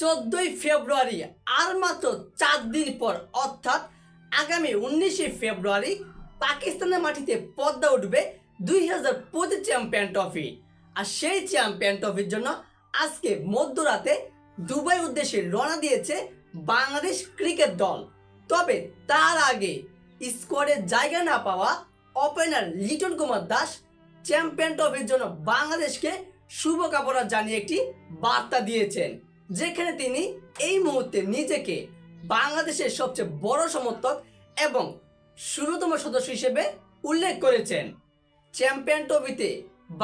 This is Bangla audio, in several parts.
14 ফেব্রুয়ারি আর মাত্র 4 দিন পর অর্থাৎ আগামী 19 ফেব্রুয়ারি পাকিস্তানের মাটিতে পদ্মা উঠবে 2025 চ্যাম্পিয়ন ট্রফি। আর সেই চ্যাম্পিয়ন ট্রফির জন্য আজকে মধ্যরাতে দুবাই উদ্দেশ্যে রওনা দিয়েছে বাংলাদেশ ক্রিকেট দল। তবে তার আগে স্কোয়াডে জায়গা না পাওয়া ওপেনার লিটন কুমার দাস চ্যাম্পিয়ন ট্রফির জন্য বাংলাদেশকে শুভকামনা জানিয়ে একটি বার্তা দিয়েছেন, যেখানে তিনি এই মুহূর্তে নিজেকে বাংলাদেশের সবচেয়ে বড় সমর্থক এবং 16তম সদস্য হিসেবে উল্লেখ করেছেন। চ্যাম্পিয়ন ট্রফিতে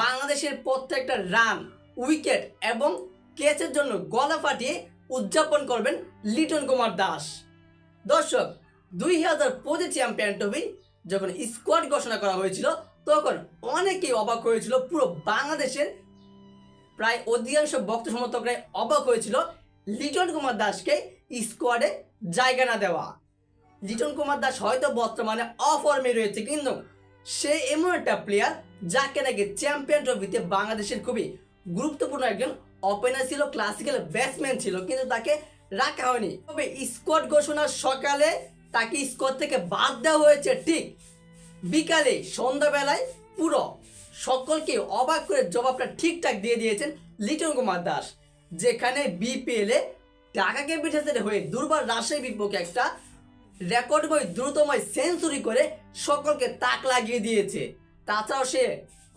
বাংলাদেশের প্রত্যেকটা রান, উইকেট এবং ক্যাচের জন্য গলা ফাটিয়ে উদযাপন করবেন লিটন কুমার দাস। দর্শক, 2025 চ্যাম্পিয়ন ট্রফি যখন স্কোয়াড ঘোষণা করা হয়েছিল তখন অনেকেই অবাক হয়েছিল, পুরো বাংলাদেশের প্রায় অধিকাংশ ভক্ত সমর্থকরাই অবাক হয়েছিল লিটন কুমার দাসকে স্কোয়াডে জায়গা না দেওয়া। লিটন কুমার দাস হয়তো বর্তমানে অফর্মে রয়েছে, কিন্তু সে এমন একটা প্লেয়ার যাকে নাকি চ্যাম্পিয়ন ট্রফিতে বাংলাদেশের খুবই গুরুত্বপূর্ণ একজন ওপেনার ছিল, ক্লাসিক্যাল ব্যাটসম্যান ছিল, কিন্তু তাকে রাখা হয়নি। তবে স্কোয়াড ঘোষণার সকালে তাকে স্কোয়াড থেকে বাদ দেওয়া হয়েছে, ঠিক বিকালে সন্ধ্যাবেলায় পুরো সকলকে অবাক করে জবাবটা ঠিকঠাক দিয়ে দিয়েছেন লিটন কুমার দাস, যেখানে বিপিএলে ঢাকা ক্যাপিটালসের হয়ে দুর্বার রাজশাহীর বিপক্ষে একটা রেকর্ডময় দ্রুতময় সেঞ্চুরি করে সকলকে তাক লাগিয়ে দিয়েছে। তাছাড়াও সে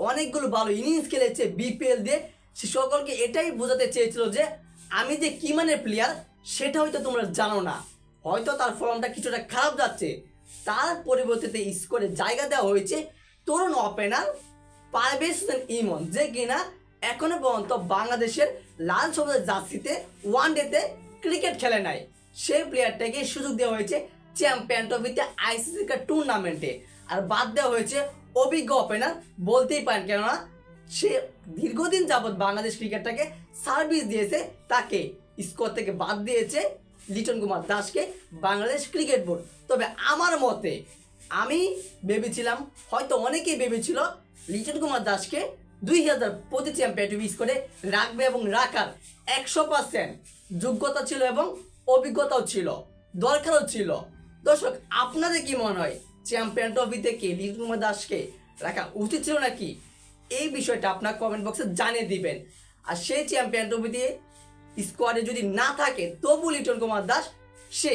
অনেকগুলো ভালো ইনিংস খেলেছে বিপিএল দিয়ে। সে সকলকে এটাই বোঝাতে চেয়েছিল যে আমি যে কি মানের প্লেয়ার সেটা হয়তো তোমরা জানো না, হয়তো তার ফর্মটা কিছুটা খারাপ যাচ্ছে। তার পরিবর্তে স্কোরে জায়গা দেওয়া হয়েছে তরুণ ওপেনার পারভেজ হোসেন ইমন, যে কিনা এখনো পর্যন্ত বাংলাদেশের লাল সবুজ জার্সিতে ওয়ানডেতে ক্রিকেট খেলে নাই। সেই প্লেয়ারটাকে সুযোগ দেওয়া হয়েছে চ্যাম্পিয়ন ট্রফিতে আইসিসি টুর্নামেন্টে, আর বাদ দেওয়া হয়েছে অভিজ্ঞ ওপেনার বলতেই পারেন, কেননা সে দীর্ঘদিন যাবৎ বাংলাদেশ ক্রিকেটটাকে সার্ভিস দিয়েছে। তাকে স্কোর থেকে বাদ দিয়েছে লিটন কুমার দাসকে বাংলাদেশ ক্রিকেট বোর্ড। তবে আমার মতে আমি ভেবেছিলাম, হয়তো অনেকেই ভেবেছিল লিটন কুমার দাসকে 2025 চ্যাম্পিয়ন ট্রফি স্কোরে রাখবে এবং রাখার 100% যোগ্যতা ছিল এবং অভিজ্ঞতাও ছিল, দরকারও ছিল। দর্শক, আপনাদের কি মনে হয় চ্যাম্পিয়ন ট্রফিতে কি লিটন কুমার দাসকে রাখা উচিত ছিল নাকি? এই বিষয়টা আপনার কমেন্ট বক্সে জানিয়ে দিবেন। আর সেই চ্যাম্পিয়ন ট্রফিতে স্কোয়াডে যদি না থাকে তবু লিটন কুমার দাস সে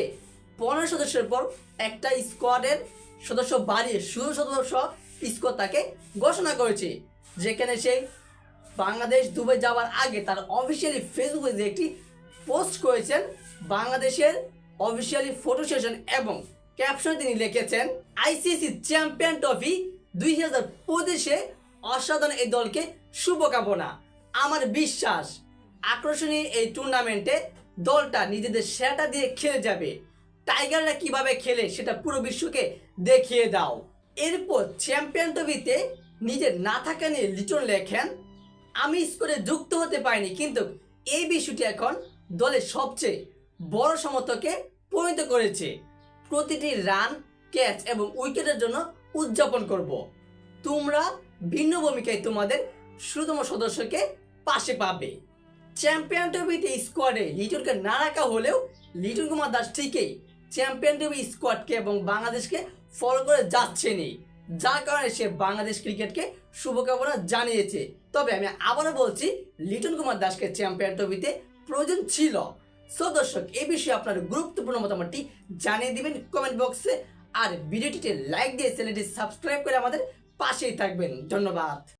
15 সদস্যের পর একটা স্কোয়াডের সদস্য বাড়িয়ে 16 সদস্য স্কোয়াড তাকে ঘোষণা করেছে, যেখানে সে বাংলাদেশ দুবাই যাওয়ার আগে তার অফিসিয়ালি ফেসবুকে যে একটি পোস্ট করেছেন বাংলাদেশের অফিসিয়ালি ফটো সেশন, এবং ক্যাপশনে তিনি লিখেছেন আইসিসি চ্যাম্পিয়ন ট্রফি 2025 অসাধারণ এই দলকে শুভকামনা। আমার বিশ্বাস আকর্ষণীয় এই টুর্নামেন্টে দলটা নিজেদের সেরাটা দিয়ে খেলে যাবে। টাইগাররা কিভাবে খেলে সেটা পুরো বিশ্বকে দেখিয়ে দাও। এরপর চ্যাম্পিয়ন ট্রফিতে নিজের না থাকা নিয়ে লিটন লেখেন, আমি স্কোরে যুক্ত হতে পারিনি, কিন্তু এই বিষয়টি এখন দলের সবচেয়ে বড় সমর্থকে পরিণত করেছে। প্রতিটি রান, ক্যাচ এবং উইকেটের জন্য উদযাপন করব। তোমরা ভিন্ন ভূমিকায় তোমাদের 16তম সদস্যকে পাশে পাবে। চ্যাম্পিয়ন ট্রফিতে স্কোয়াডে লিটনকে না রাখা হলেও লিটন কুমার দাস ঠিকই চ্যাম্পিয়ন ট্রফি স্কোয়াডকে এবং বাংলাদেশকে ফলো করে যাচ্ছেনই, যার কারণে সে বাংলাদেশ ক্রিকেটকে শুভকামনা জানিয়েছে। তবে আমি আবারও বলছি, লিটন কুমার দাসকে চ্যাম্পিয়ন ট্রফিতে প্রয়োজন ছিল। সো দর্শক, এই বিষয়ে আপনার গুরুত্বপূর্ণ মতামতটি জানিয়ে দিবেন কমেন্ট বক্সে, আর ভিডিওটিতে লাইক দিয়ে চ্যানেলটি সাবস্ক্রাইব করে আমাদের পাশেই থাকবেন। ধন্যবাদ।